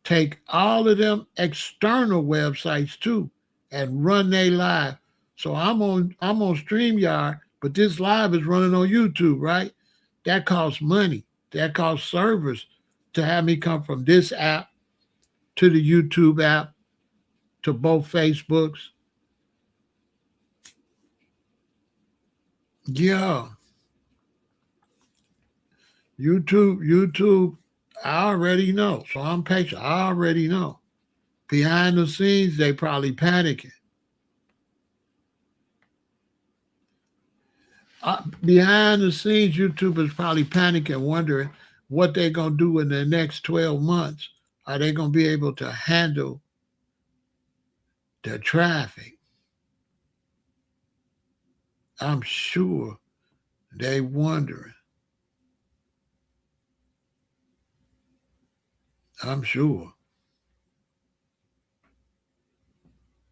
take all of them external websites too and run they live. So I'm on StreamYard, but this live is running on YouTube, right? That costs money. That costs servers to have me come from this app to the YouTube app to both Facebooks. Yeah. YouTube, I already know. So I'm patient. I already know. Behind the scenes, they probably panicking. Behind the scenes, YouTube is probably panicking, wondering what they're going to do in the next 12 months. Are they going to be able to handle the traffic? I'm sure they wondering. I'm sure.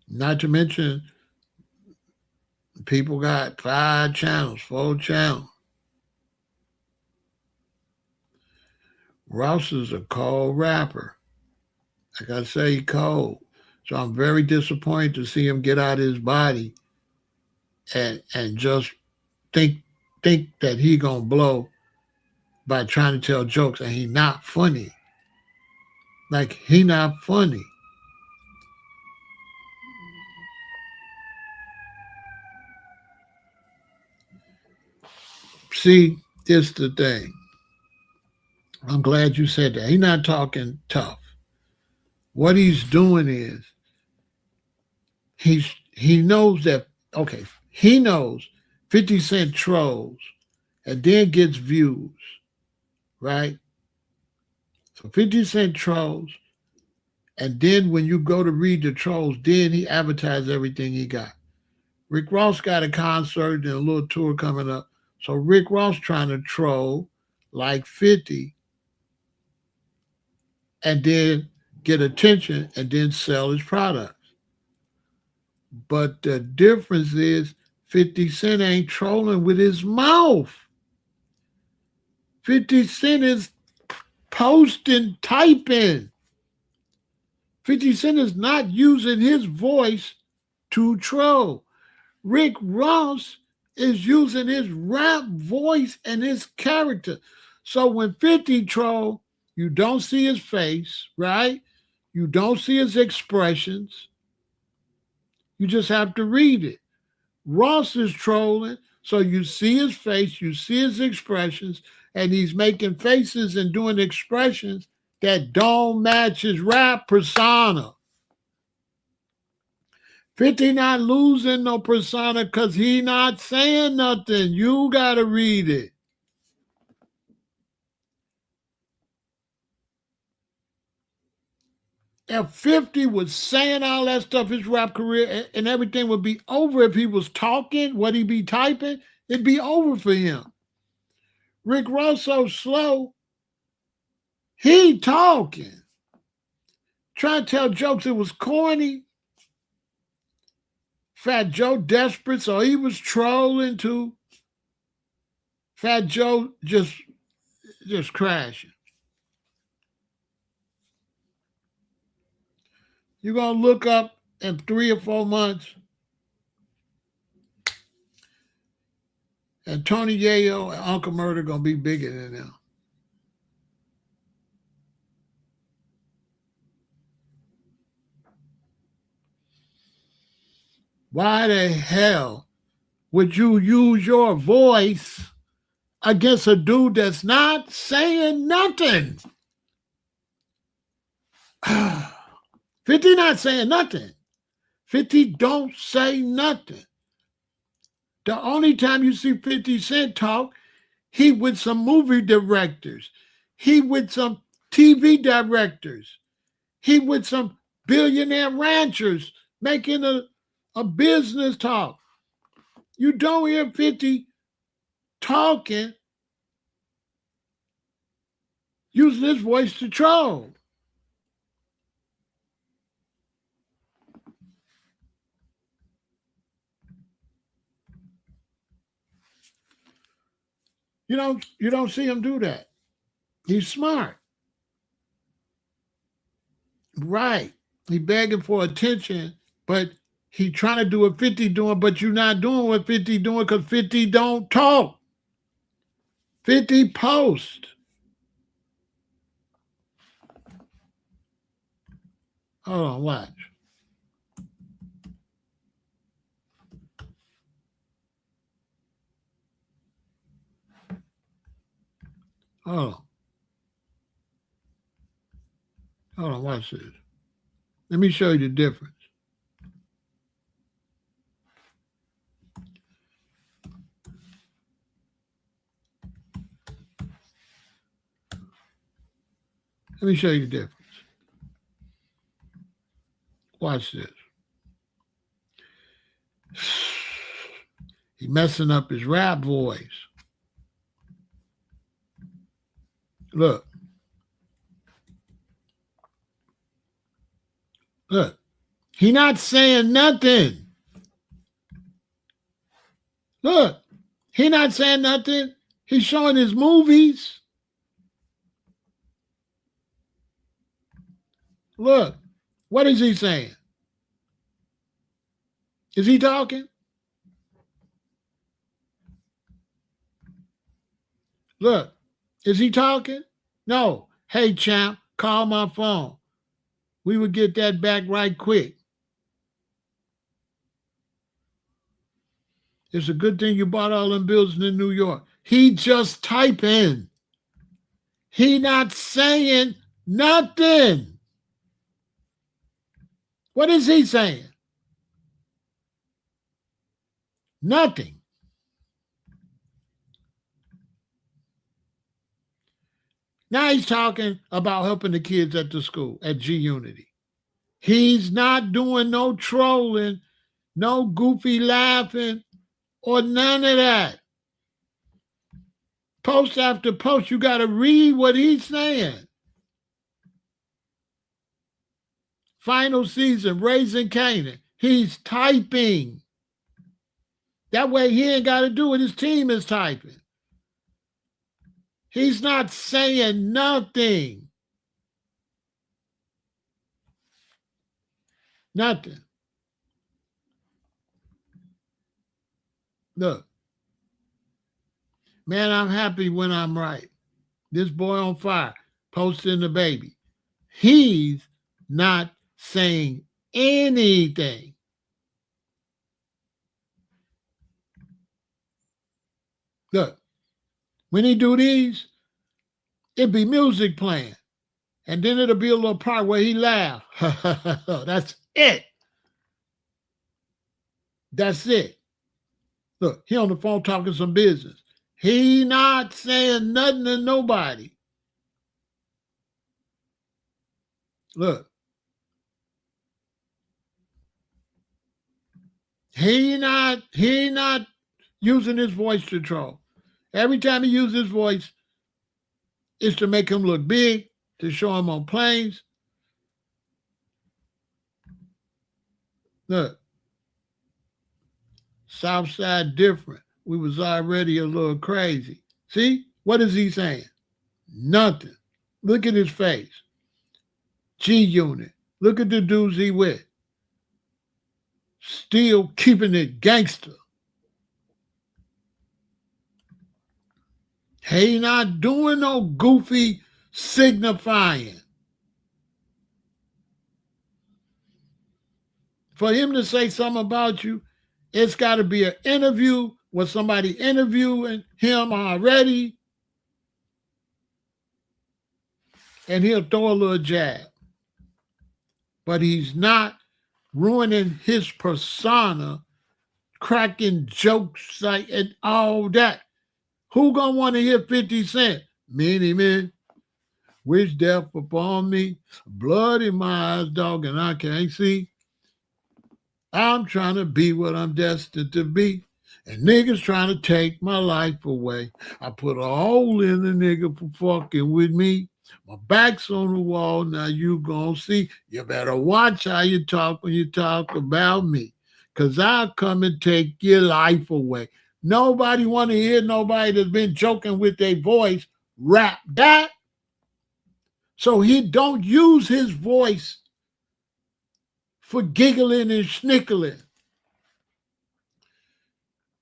Not to mention, people got 5 channels, 4 channels. Ross is a cold rapper. Like I say, he cold. So I'm very disappointed to see him get out of his body and just think that he gonna blow by trying to tell jokes and he not funny. Like he not funny. See, this the thing. I'm glad you said that. He not talking tough. What he's doing is he knows that okay, he knows 50 Cent trolls and then gets views, right? So 50 Cent trolls, and then when you go to read the trolls, then he advertised everything he got. Rick Ross got a concert and a little tour coming up. So Rick Ross trying to troll like 50 and then get attention and then sell his products. But the difference is 50 Cent ain't trolling with his mouth. 50 Cent is posting, typing. 50 Cent is not using his voice to troll. Rick Ross is using his rap voice and his character. So when 50 troll, you don't see his face, right? You don't see his expressions. You just have to read it. Ross is trolling, so you see his face, you see his expressions, and he's making faces and doing expressions that don't match his rap persona. 50 not losing no persona because he not saying nothing. You got to read it. If 50 was saying all that stuff, his rap career and everything would be over. If he was talking, what he be typing, it'd be over for him. Rick Ross so slow, he talking. Trying to tell jokes, it was corny. Fat Joe desperate, so he was trolling too. Fat Joe just crashing. You're gonna look up in 3 or 4 months, and Tony Yayo and Uncle Murder gonna be bigger than them. Why the hell would you use your voice against a dude that's not saying nothing? 50 not saying nothing. 50 don't say nothing. The only time you see 50 Cent talk, he with some movie directors. He with some TV directors. He with some billionaire ranchers making a business talk. You don't hear 50 talking, using his voice to troll. You don't see him do that. He's smart. Right. He begging for attention, but he trying to do what 50 doing, but you're not doing what 50 doing because 50 don't talk. 50 post. Hold on, watch. Hold on, watch this. Let me show you the difference. Let me show you the difference. Watch this. He messing up his rap voice. Look. Look. He not saying nothing. Look. He not saying nothing. He's showing his movies. Look. What is he saying? Is he talking? Look. Is he talking? No. Hey, champ, call my phone. We would get that back right quick. It's a good thing you bought all them buildings in New York. He just typing. He not saying nothing. What is he saying? Nothing. Now he's talking about helping the kids at the school, at G Unity. He's not doing no trolling, no goofy laughing, or none of that. Post after post, you got to read what he's saying. Final season, Raising Canaan. He's typing. That way he ain't got to do it. His team is typing. He's not saying nothing. Nothing. Look. Man, I'm happy when I'm right. This boy on fire, posting the baby. He's not saying anything. Look, when he do these, it'll be music playing. And then it'll be a little part where he laugh. That's it. That's it. Look, he on the phone talking some business. He not saying nothing to nobody. Look. He not using his voice to troll. Every time he uses his voice, it's to make him look big, to show him on planes. Look. Southside different. We was already a little crazy. See? What is he saying? Nothing. Look at his face. G Unit. Look at the dudes he with. Still keeping it gangster. He not doing no goofy signifying. For him to say something about you, it's got to be an interview with somebody interviewing him already. And he'll throw a little jab. But he's not ruining his persona, cracking jokes like and all that. Who gonna want to hear 50 Cent? Many men wish death upon me. Blood in my eyes, dog, and I can't see. I'm trying to be what I'm destined to be. And niggas trying to take my life away. I put a hole in the nigga for fucking with me. My back's on the wall, now you gonna see. You better watch how you talk when you talk about me. Because I'll come and take your life away. Nobody want to hear nobody that's been joking with their voice rap that. So he don't use his voice for giggling and snickling.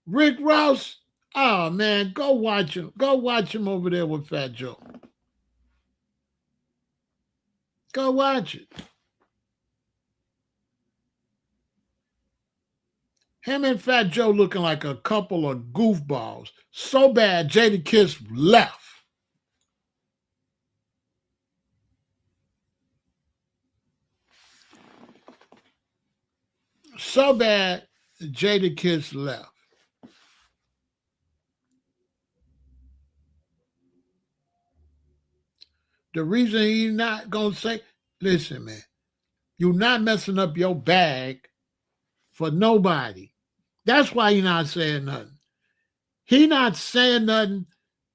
Rick Ross, oh man, go watch him. Go watch him over there with Fat Joe. Go watch it. Him and Fat Joe looking like a couple of goofballs. So bad, Jadakiss left. So bad, Jadakiss left. The reason he's not going to say, listen, man, you're not messing up your bag for nobody. That's why he's not saying nothing. He not saying nothing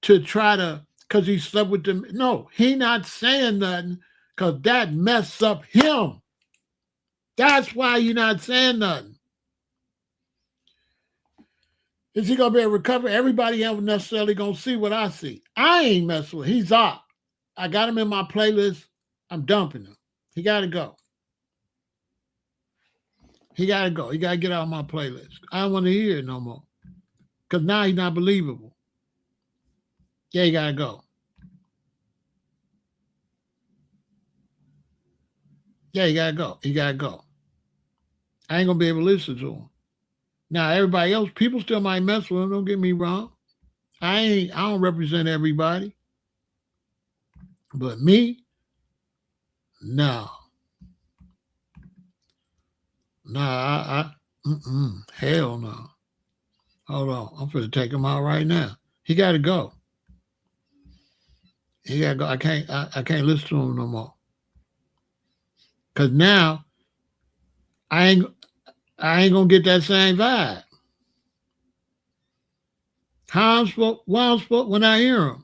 to try to, because he slept with them. No, he not saying nothing because that messed up him. That's why you're not saying nothing. Is he going to be able to recover? Everybody ain't necessarily going to see what I see. I ain't messing with him. He's up. I got him in my playlist. I'm dumping him. He got to go. He got to go. He got to get out of my playlist. I don't want to hear it no more. Because now he's not believable. Yeah, he got to go. Yeah, he got to go. He got to go. I ain't going to be able to listen to him. Now, everybody else, people still might mess with him. Don't get me wrong. I don't represent everybody. But me, no. Nah, hell no. Hold on. I'm going to take him out right now. He got to go. He got to go. I can't listen to him no more. Because now, I ain't going to get that same vibe. How I'm supposed, when I hear him.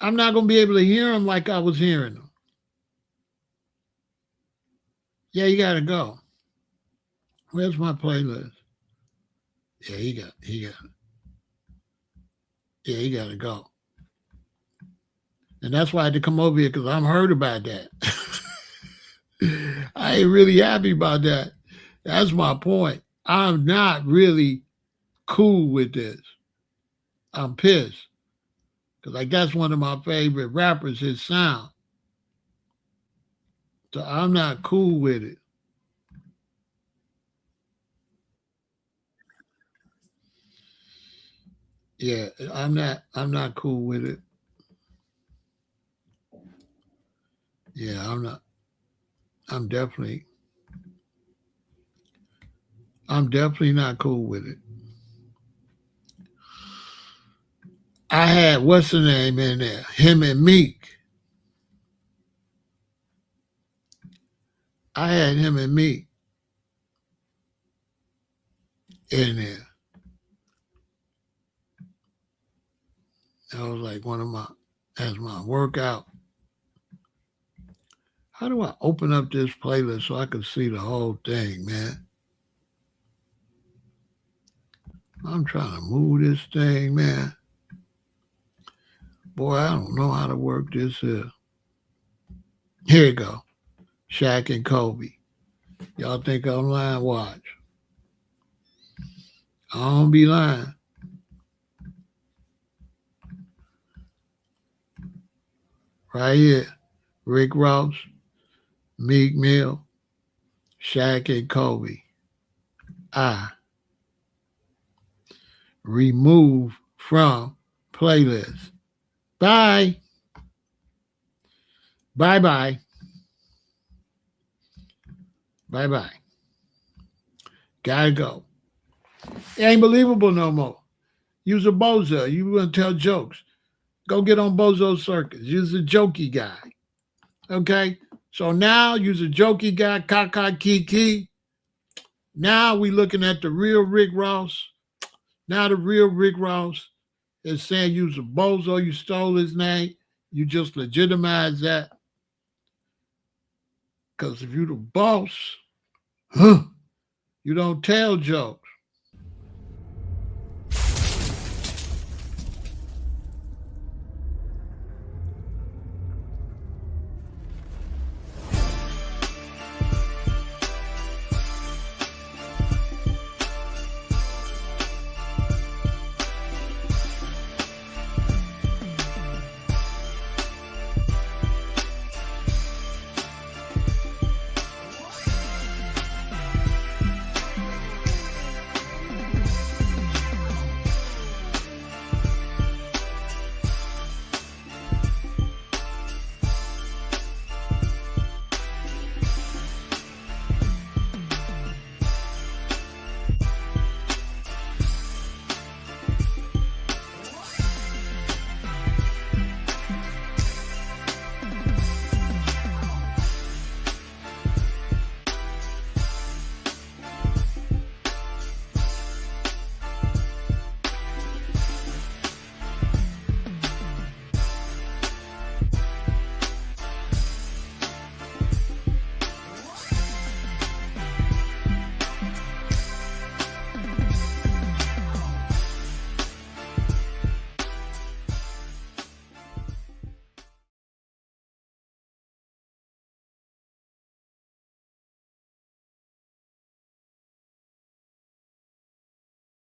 I'm not going to be able to hear him like I was hearing him. Yeah, you got to go. Where's my playlist? Yeah, he got it. Yeah, he got to go. And that's why I had to come over here because I'm hurt about that. I ain't really happy about that. That's my point. I'm not really cool with this. I'm pissed. Because like that's one of my favorite rappers, his sound. So I'm not cool with it. Yeah, I'm not cool with it. Yeah, I'm definitely not cool with it. I had what's the name in there? Him and Meek. I had him and Meek in there. That was like one of my as my workout. How do I open up this playlist so I can see the whole thing, man? I'm trying to move this thing, man. Boy, I don't know how to work this here. Here you go. Shaq and Kobe. Y'all think I'm lying? Watch. I don't be lying. Right here. Rick Ross, Meek Mill, Shaq and Kobe. I remove from playlist. Bye. Bye-bye. Bye-bye. Gotta go. It ain't believable no more. Use a bozo. You want to tell jokes. Go get on Bozo Circus. Use a jokey guy. Okay? So now use a jokey guy, Kaka Kiki. Now we looking at the real Rick Ross. Now the real Rick Ross is saying use a bozo, you stole his name. You just legitimize that. Because if you the boss, you don't tell jokes.